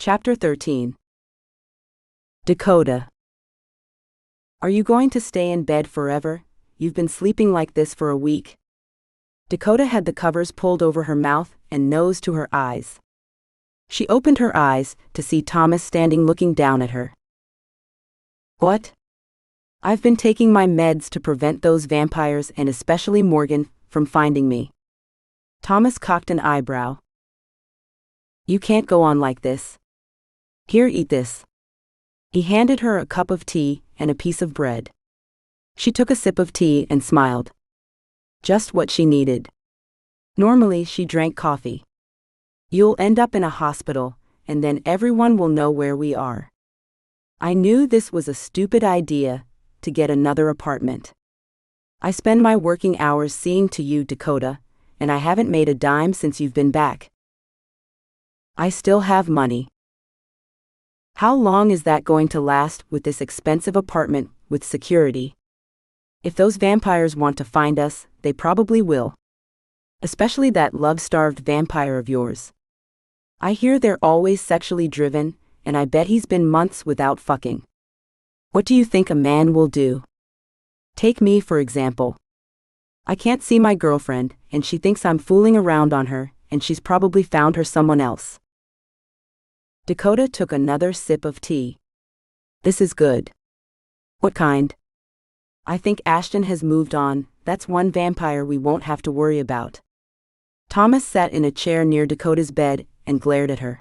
Chapter 13. Dakota. Are you going to stay in bed forever? You've been sleeping like this for a week. Dakota had the covers pulled over her mouth and nose to her eyes. She opened her eyes to see Thomas standing looking down at her. What? I've been taking my meds to prevent those vampires and especially Morgan from finding me. Thomas cocked an eyebrow. You can't go on like this. Here, eat this. He handed her a cup of tea and a piece of bread. She took a sip of tea and smiled. Just what she needed. Normally, she drank coffee. You'll end up in a hospital, and then everyone will know where we are. I knew this was a stupid idea, to get another apartment. I spend my working hours seeing to you, Dakota, and I haven't made a dime since you've been back. I still have money. How long is that going to last with this expensive apartment with security? If those vampires want to find us, they probably will. Especially that love-starved vampire of yours. I hear they're always sexually driven, and I bet he's been months without fucking. What do you think a man will do? Take me for example. I can't see my girlfriend, and she thinks I'm fooling around on her, and she's probably found her someone else. Dakota took another sip of tea. This is good. What kind? I think Ashton has moved on. That's one vampire we won't have to worry about. Thomas sat in a chair near Dakota's bed and glared at her.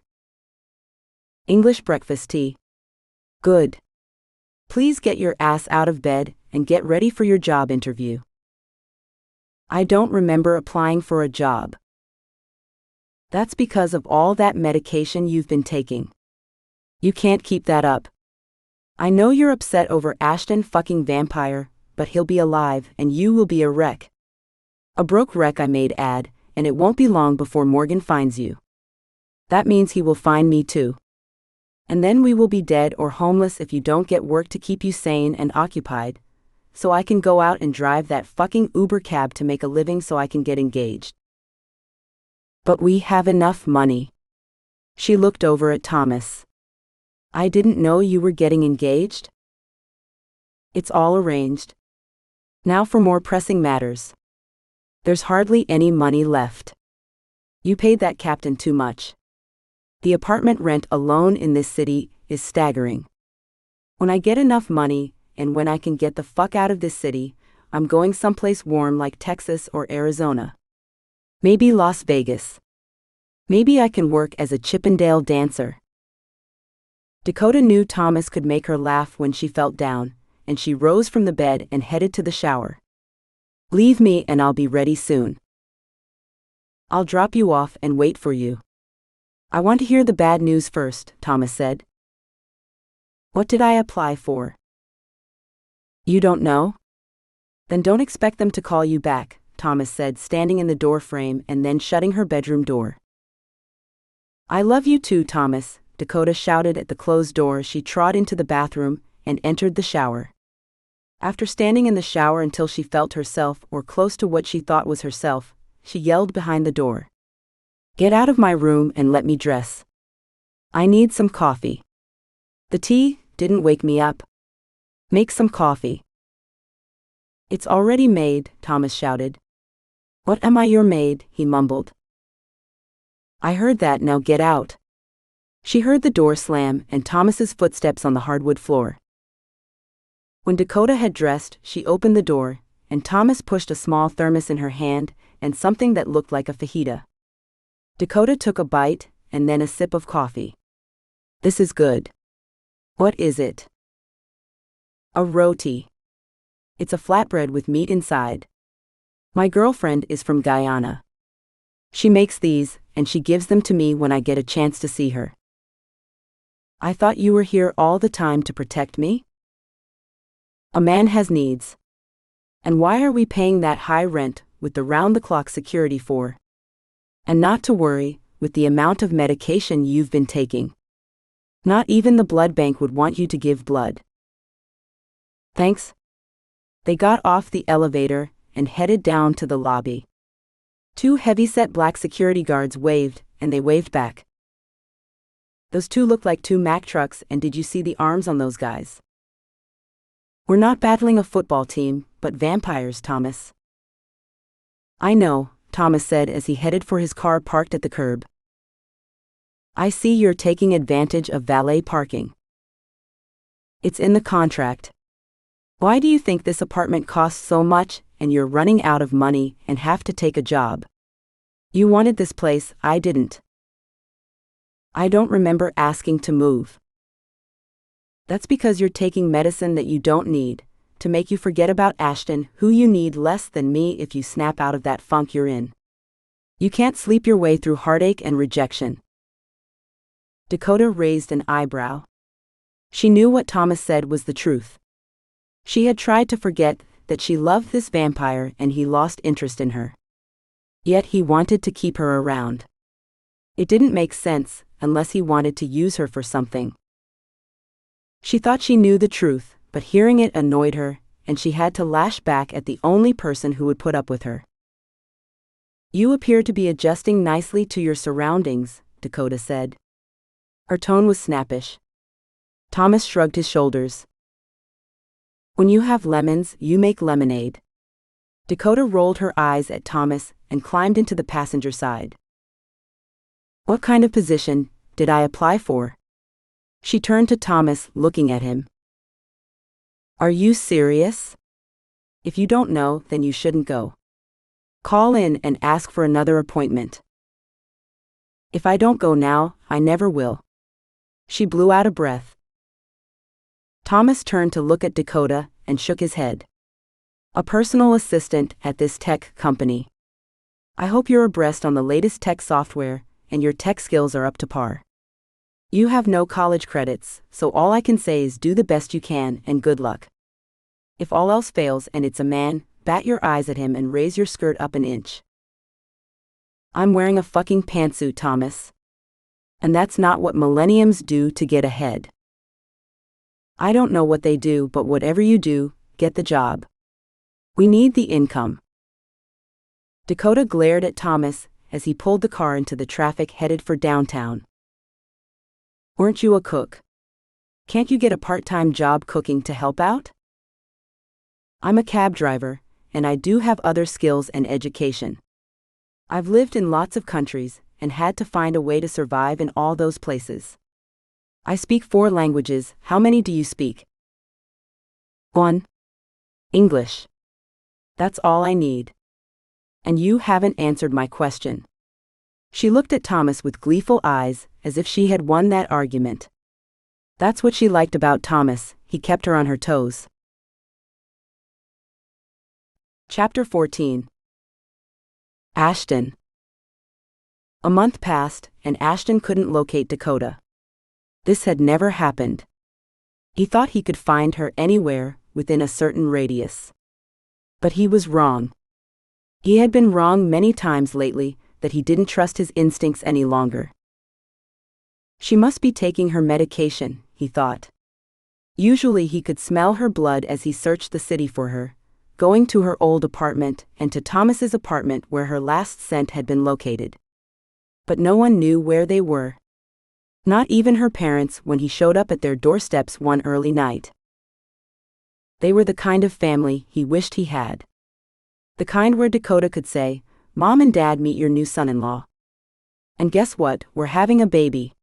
English breakfast tea. Good. Please get your ass out of bed and get ready for your job interview. I don't remember applying for a job. That's because of all that medication you've been taking. You can't keep that up. I know you're upset over Ashton fucking vampire, but he'll be alive and you will be a wreck. A broke wreck, I may add, and it won't be long before Morgan finds you. That means he will find me too. And then we will be dead or homeless if you don't get work to keep you sane and occupied, so I can go out and drive that fucking Uber cab to make a living so I can get engaged. But we have enough money. She looked over at Thomas. I didn't know you were getting engaged. It's all arranged. Now for more pressing matters. There's hardly any money left. You paid that captain too much. The apartment rent alone in this city is staggering. When I get enough money, and when I can get the fuck out of this city, I'm going someplace warm like Texas or Arizona. Maybe Las Vegas. Maybe I can work as a Chippendale dancer. Dakota knew Thomas could make her laugh when she felt down, and she rose from the bed and headed to the shower. Leave me and I'll be ready soon. I'll drop you off and wait for you. I want to hear the bad news first, Thomas said. What did I apply for? You don't know? Then don't expect them to call you back, Thomas said, standing in the door frame and then shutting her bedroom door. I love you too, Thomas, Dakota shouted at the closed door as she trod into the bathroom and entered the shower. After standing in the shower until she felt herself or close to what she thought was herself, she yelled behind the door. Get out of my room and let me dress. I need some coffee. The tea didn't wake me up. Make some coffee. It's already made, Thomas shouted. What am I, your maid? He mumbled. I heard that, now get out. She heard the door slam and Thomas's footsteps on the hardwood floor. When Dakota had dressed, she opened the door, and Thomas pushed a small thermos in her hand and something that looked like a fajita. Dakota took a bite and then a sip of coffee. This is good. What is it? A roti. It's a flatbread with meat inside. My girlfriend is from Guyana. She makes these, and she gives them to me when I get a chance to see her. I thought you were here all the time to protect me? A man has needs. And why are we paying that high rent with the round-the-clock security for? And not to worry, with the amount of medication you've been taking. Not even the blood bank would want you to give blood. Thanks. They got off the elevator and headed down to the lobby. Two heavy-set black security guards waved, and they waved back. Those two look like two Mack trucks, and did you see the arms on those guys? We're not battling a football team, but vampires, Thomas. I know, Thomas said as he headed for his car parked at the curb. I see you're taking advantage of valet parking. It's in the contract. Why do you think this apartment costs so much, and you're running out of money and have to take a job? You wanted this place, I didn't. I don't remember asking to move. That's because you're taking medicine that you don't need, to make you forget about Ashton, who you need less than me if you snap out of that funk you're in. You can't sleep your way through heartache and rejection. Dakota raised an eyebrow. She knew what Thomas said was the truth. She had tried to forget that she loved this vampire and he lost interest in her. Yet he wanted to keep her around. It didn't make sense unless he wanted to use her for something. She thought she knew the truth, but hearing it annoyed her, and she had to lash back at the only person who would put up with her. You appear to be adjusting nicely to your surroundings, Dakota said. Her tone was snappish. Thomas shrugged his shoulders. When you have lemons, you make lemonade. Dakota rolled her eyes at Thomas and climbed into the passenger side. What kind of position did I apply for? She turned to Thomas, looking at him. Are you serious? If you don't know, then you shouldn't go. Call in and ask for another appointment. If I don't go now, I never will. She blew out a breath. Thomas turned to look at Dakota and shook his head. A personal assistant at this tech company. I hope you're abreast on the latest tech software and your tech skills are up to par. You have no college credits, so all I can say is do the best you can and good luck. If all else fails and it's a man, bat your eyes at him and raise your skirt up an inch. I'm wearing a fucking pantsuit, Thomas. And that's not what millenniums do to get ahead. I don't know what they do, but whatever you do, get the job. We need the income. Dakota glared at Thomas as he pulled the car into the traffic headed for downtown. Weren't you a cook? Can't you get a part-time job cooking to help out? I'm a cab driver, and I do have other skills and education. I've lived in lots of countries and had to find a way to survive in all those places. I speak 4 languages. How many do you speak? 1. English. That's all I need. And you haven't answered my question. She looked at Thomas with gleeful eyes, as if she had won that argument. That's what she liked about Thomas, he kept her on her toes. Chapter 14. Ashton. A month passed, and Ashton couldn't locate Dakota. This had never happened. He thought he could find her anywhere within a certain radius. But he was wrong. He had been wrong many times lately, that he didn't trust his instincts any longer. She must be taking her medication, he thought. Usually he could smell her blood as he searched the city for her, going to her old apartment and to Thomas's apartment where her last scent had been located. But no one knew where they were. Not even her parents when he showed up at their doorsteps one early night. They were the kind of family he wished he had. The kind where Dakota could say, Mom and Dad, meet your new son-in-law. And guess what, we're having a baby.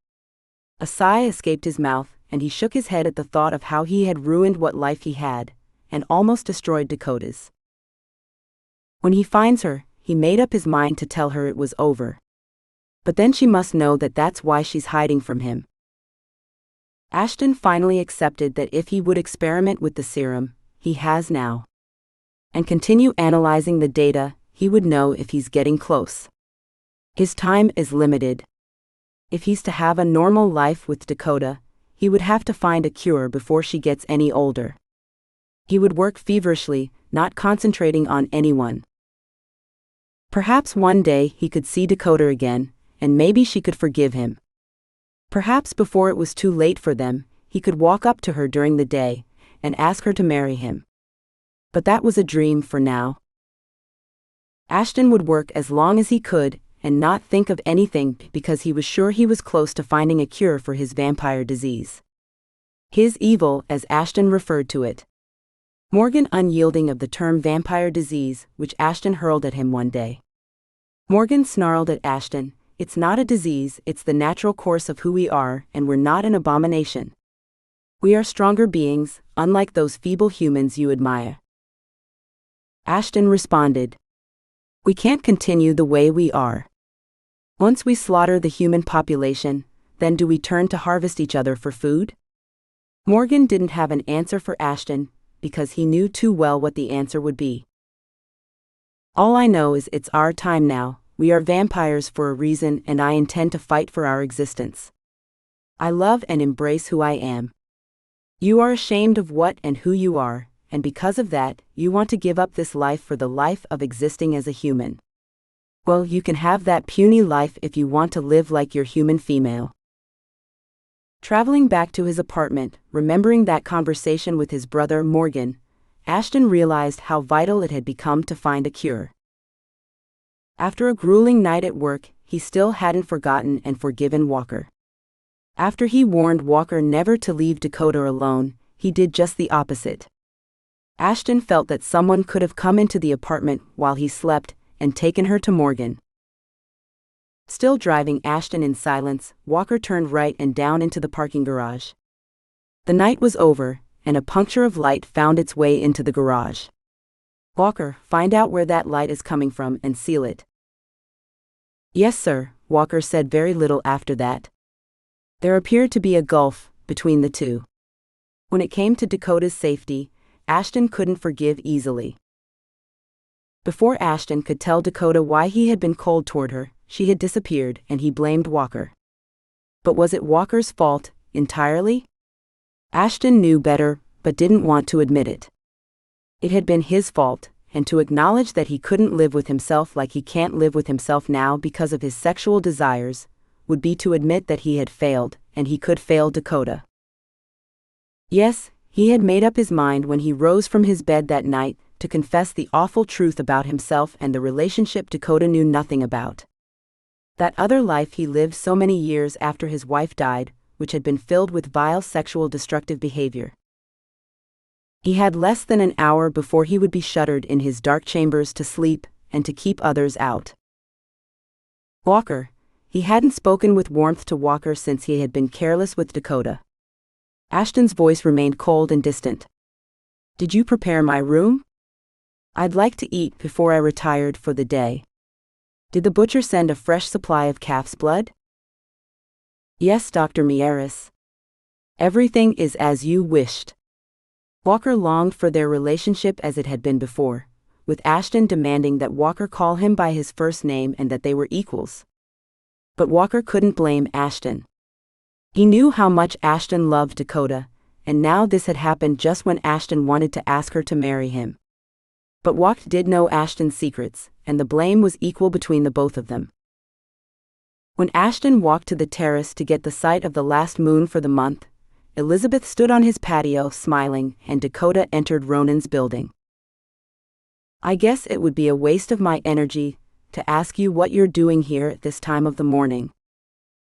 A sigh escaped his mouth, and he shook his head at the thought of how he had ruined what life he had, and almost destroyed Dakota's. When he finds her, he made up his mind to tell her it was over. But then she must know that that's why she's hiding from him. Ashton finally accepted that if he would experiment with the serum, he has now, and continue analyzing the data, he would know if he's getting close. His time is limited. If he's to have a normal life with Dakota, he would have to find a cure before she gets any older. He would work feverishly, not concentrating on anyone. Perhaps one day he could see Dakota again, and maybe she could forgive him. Perhaps before it was too late for them, he could walk up to her during the day and ask her to marry him. But that was a dream for now. Ashton would work as long as he could, and not think of anything because he was sure he was close to finding a cure for his vampire disease. His evil, as Ashton referred to it. Morgan unyielding of the term vampire disease, which Ashton hurled at him one day. Morgan snarled at Ashton, "It's not a disease, it's the natural course of who we are, and we're not an abomination. We are stronger beings, unlike those feeble humans you admire." Ashton responded, "We can't continue the way we are. Once we slaughter the human population, then do we turn to harvest each other for food?" Morgan didn't have an answer for Ashton, because he knew too well what the answer would be. "All I know is it's our time now, we are vampires for a reason and I intend to fight for our existence. I love and embrace who I am. You are ashamed of what and who you are, and because of that, you want to give up this life for the life of existing as a human. Well, you can have that puny life if you want to live like your human female." Traveling back to his apartment, remembering that conversation with his brother Morgan, Ashton realized how vital it had become to find a cure. After a grueling night at work, he still hadn't forgotten and forgiven Walker. After he warned Walker never to leave Dakota alone, he did just the opposite. Ashton felt that someone could have come into the apartment while he slept and taken her to Morgan. Still driving Ashton in silence, Walker turned right and down into the parking garage. The night was over, and a puncture of light found its way into the garage. "Walker, find out where that light is coming from and seal it." "Yes, sir," Walker said very little after that. There appeared to be a gulf between the two. When it came to Dakota's safety, Ashton couldn't forgive easily. Before Ashton could tell Dakota why he had been cold toward her, she had disappeared and he blamed Walker. But was it Walker's fault, entirely? Ashton knew better, but didn't want to admit it. It had been his fault, and to acknowledge that he couldn't live with himself like he can't live with himself now because of his sexual desires, would be to admit that he had failed, and he could fail Dakota. Yes, he had made up his mind when he rose from his bed that night to confess the awful truth about himself and the relationship Dakota knew nothing about. That other life he lived so many years after his wife died, which had been filled with vile sexual destructive behavior. He had less than an hour before he would be shuttered in his dark chambers to sleep and to keep others out. Walker. He hadn't spoken with warmth to Walker since he had been careless with Dakota. Ashton's voice remained cold and distant. "Did you prepare my room? I'd like to eat before I retired for the day. Did the butcher send a fresh supply of calf's blood?" "Yes, Dr. Mieres. Everything is as you wished." Walker longed for their relationship as it had been before, with Ashton demanding that Walker call him by his first name and that they were equals. But Walker couldn't blame Ashton. He knew how much Ashton loved Dakota, and now this had happened just when Ashton wanted to ask her to marry him. But Walker did know Ashton's secrets, and the blame was equal between the both of them. When Ashton walked to the terrace to get the sight of the last moon for the month, Elizabeth stood on his patio smiling, and Dakota entered Ronan's building. "I guess it would be a waste of my energy to ask you what you're doing here at this time of the morning.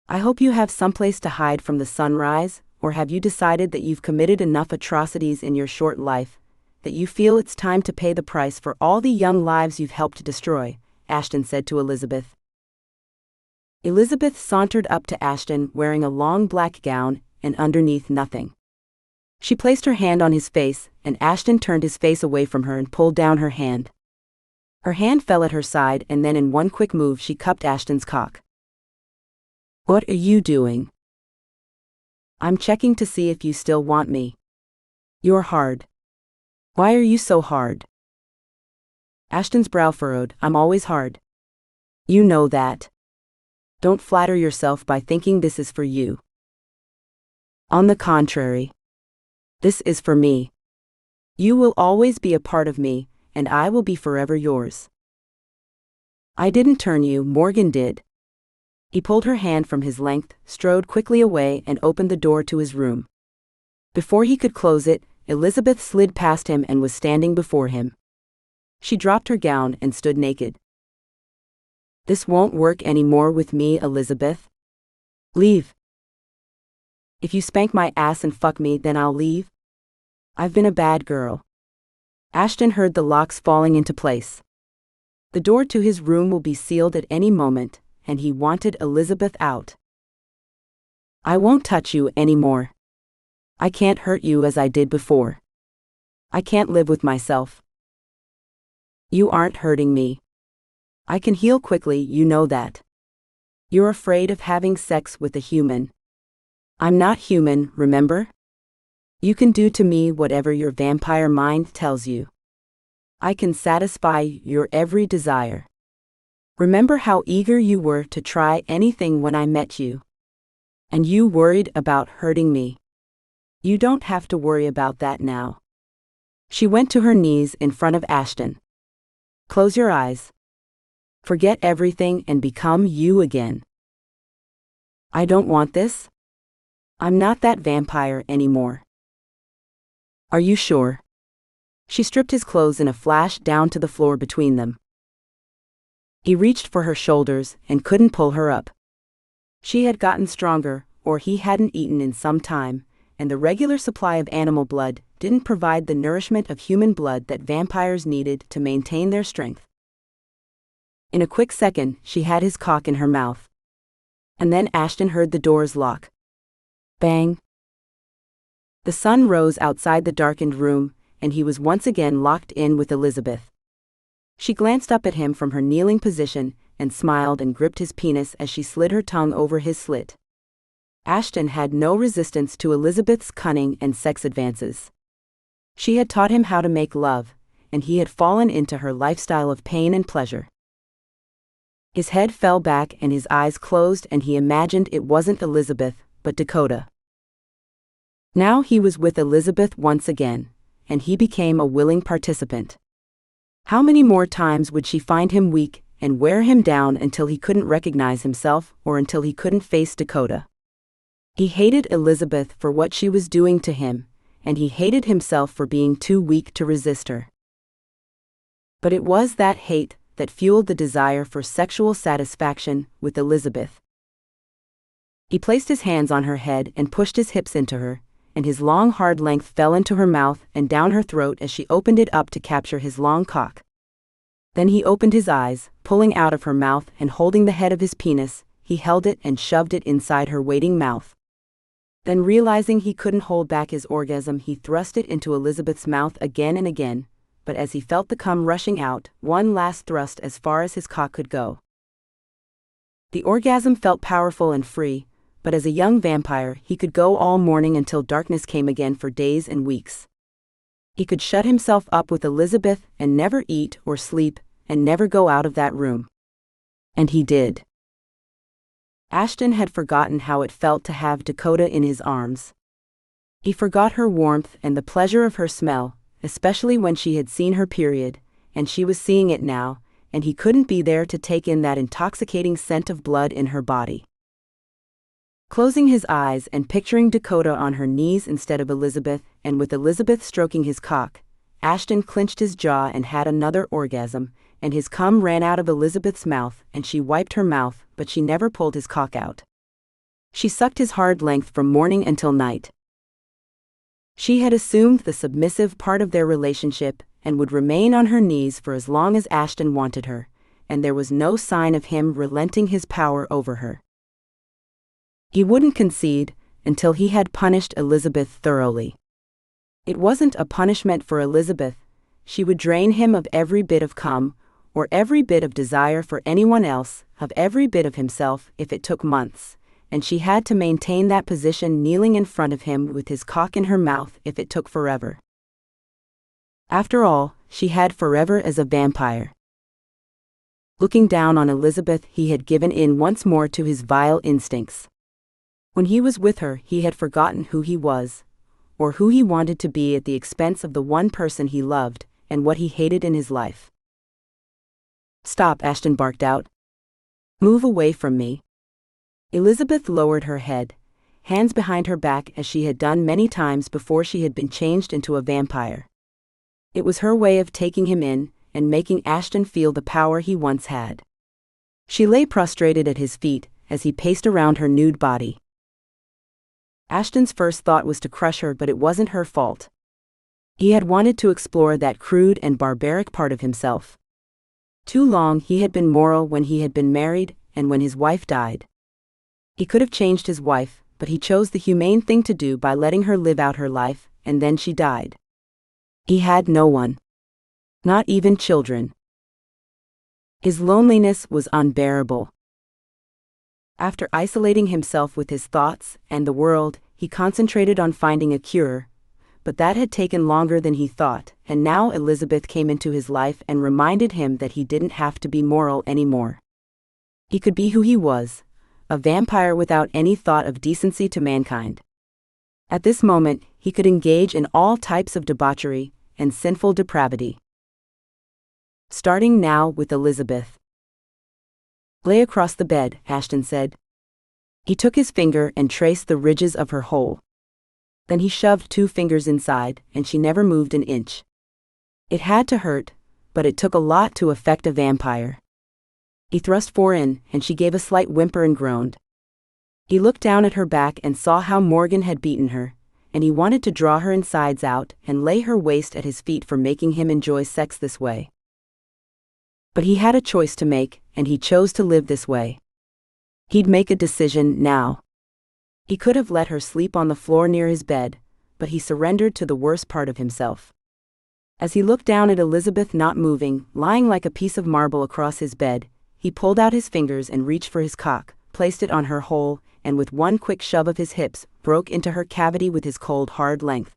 I hope you have someplace to hide from the sunrise, or have you decided that you've committed enough atrocities in your short life that you feel it's time to pay the price for all the young lives you've helped destroy," Ashton said to Elizabeth. Elizabeth sauntered up to Ashton wearing a long black gown and underneath nothing. She placed her hand on his face, and Ashton turned his face away from her and pulled down her hand. Her hand fell at her side, and then in one quick move she cupped Ashton's cock. "What are you doing?" "I'm checking to see if you still want me." "You're hard." "Why are you so hard?" Ashton's brow furrowed. "I'm always hard. You know that. Don't flatter yourself by thinking this is for you. On the contrary. This is for me. You will always be a part of me, and I will be forever yours." "I didn't turn you, Morgan did." He pulled her hand from his length, strode quickly away and opened the door to his room. Before he could close it, Elizabeth slid past him and was standing before him. She dropped her gown and stood naked. This won't work anymore with me, Elizabeth. Leave. If you spank my ass and fuck me, then I'll leave. I've been a bad girl. Ashton heard the locks falling into place. The door to his room will be sealed at any moment, and he wanted Elizabeth out. I won't touch you anymore. I can't hurt you as I did before. I can't live with myself. You aren't hurting me. I can heal quickly, you know that. You're afraid of having sex with a human. I'm not human, remember? You can do to me whatever your vampire mind tells you. I can satisfy your every desire. Remember how eager you were to try anything when I met you? And you worried about hurting me. You don't have to worry about that now. She went to her knees in front of Ashton. Close your eyes. Forget everything and become you again. I don't want this. I'm not that vampire anymore. Are you sure? She stripped his clothes in a flash down to the floor between them. He reached for her shoulders and couldn't pull her up. She had gotten stronger, or he hadn't eaten in some time, and the regular supply of animal blood didn't provide the nourishment of human blood that vampires needed to maintain their strength. In a quick second, she had his cock in her mouth. And then Ashton heard the doors lock. Bang. The sun rose outside the darkened room, and he was once again locked in with Elizabeth. She glanced up at him from her kneeling position and smiled and gripped his penis as she slid her tongue over his slit. Ashton had no resistance to Elizabeth's cunning and sex advances. She had taught him how to make love, and he had fallen into her lifestyle of pain and pleasure. His head fell back and his eyes closed, and he imagined it wasn't Elizabeth, but Dakota. Now he was with Elizabeth once again, and he became a willing participant. How many more times would she find him weak and wear him down until he couldn't recognize himself or until he couldn't face Dakota? He hated Elizabeth for what she was doing to him, and he hated himself for being too weak to resist her. But it was that hate that fueled the desire for sexual satisfaction with Elizabeth. He placed his hands on her head and pushed his hips into her, and his long hard length fell into her mouth and down her throat as she opened it up to capture his long cock. Then he opened his eyes, pulling out of her mouth and holding the head of his penis, he held it and shoved it inside her waiting mouth. Then realizing he couldn't hold back his orgasm, he thrust it into Elizabeth's mouth again and again, but as he felt the cum rushing out, one last thrust as far as his cock could go. The orgasm felt powerful and free, but as a young vampire, he could go all morning until darkness came again for days and weeks. He could shut himself up with Elizabeth and never eat or sleep and never go out of that room. And he did. Ashton had forgotten how it felt to have Dakota in his arms. He forgot her warmth and the pleasure of her smell, especially when she had seen her period, and she was seeing it now, and he couldn't be there to take in that intoxicating scent of blood in her body. Closing his eyes and picturing Dakota on her knees instead of Elizabeth, and with Elizabeth stroking his cock, Ashton clenched his jaw and had another orgasm, and his cum ran out of Elizabeth's mouth, and she wiped her mouth, but she never pulled his cock out. She sucked his hard length from morning until night. She had assumed the submissive part of their relationship and would remain on her knees for as long as Ashton wanted her, and there was no sign of him relenting his power over her. He wouldn't concede until he had punished Elizabeth thoroughly. It wasn't a punishment for Elizabeth. She would drain him of every bit of cum, or every bit of desire for anyone else, of every bit of himself if it took months, and she had to maintain that position kneeling in front of him with his cock in her mouth if it took forever. After all, she had forever as a vampire. Looking down on Elizabeth, he had given in once more to his vile instincts. When he was with her, he had forgotten who he was, or who he wanted to be at the expense of the one person he loved, and what he hated in his life. Stop, Ashton barked out. Move away from me. Elizabeth lowered her head, hands behind her back as she had done many times before she had been changed into a vampire. It was her way of taking him in and making Ashton feel the power he once had. She lay prostrated at his feet as he paced around her nude body. Ashton's first thought was to crush her, but it wasn't her fault. He had wanted to explore that crude and barbaric part of himself. Too long he had been moral when he had been married and when his wife died. He could have changed his wife, but he chose the humane thing to do by letting her live out her life, and then she died. He had no one. Not even children. His loneliness was unbearable. After isolating himself with his thoughts and the world, he concentrated on finding a cure, but that had taken longer than he thought, and now Elizabeth came into his life and reminded him that he didn't have to be moral anymore. He could be who he was, a vampire without any thought of decency to mankind. At this moment, he could engage in all types of debauchery and sinful depravity. Starting now with Elizabeth. "Lay across the bed," Ashton said. He took his finger and traced the ridges of her hole. Then he shoved 2 fingers inside, and she never moved an inch. It had to hurt, but it took a lot to affect a vampire. He thrust 4 in, and she gave a slight whimper and groaned. He looked down at her back and saw how Morgan had beaten her, and he wanted to draw her insides out and lay her waist at his feet for making him enjoy sex this way. But he had a choice to make, and he chose to live this way. He'd make a decision now. He could have let her sleep on the floor near his bed, but he surrendered to the worst part of himself. As he looked down at Elizabeth not moving, lying like a piece of marble across his bed, he pulled out his fingers and reached for his cock, placed it on her hole, and with one quick shove of his hips, broke into her cavity with his cold, hard length.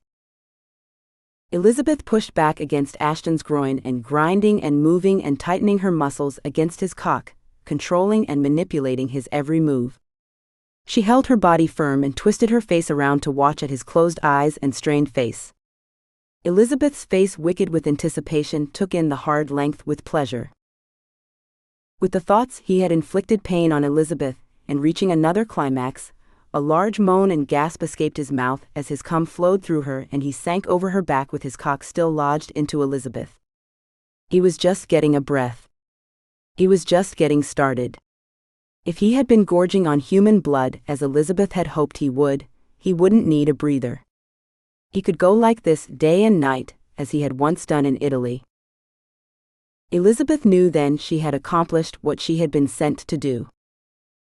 Elizabeth pushed back against Ashton's groin and grinding and moving and tightening her muscles against his cock, controlling and manipulating his every move. She held her body firm and twisted her face around to watch at his closed eyes and strained face. Elizabeth's face, wicked with anticipation, took in the hard length with pleasure. With the thoughts he had inflicted pain on Elizabeth, and reaching another climax, a large moan and gasp escaped his mouth as his cum flowed through her and he sank over her back with his cock still lodged into Elizabeth. He was just getting a breath. He was just getting started. If he had been gorging on human blood as Elizabeth had hoped he would, he wouldn't need a breather. He could go like this day and night, as he had once done in Italy. Elizabeth knew then she had accomplished what she had been sent to do.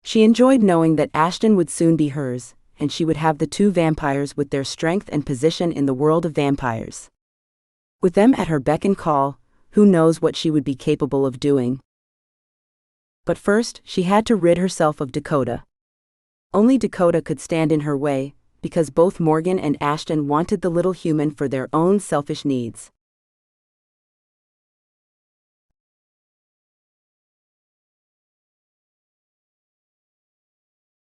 She enjoyed knowing that Ashton would soon be hers, and she would have the 2 vampires with their strength and position in the world of vampires. With them at her beck and call, who knows what she would be capable of doing. But first, she had to rid herself of Dakota. Only Dakota could stand in her way, because both Morgan and Ashton wanted the little human for their own selfish needs.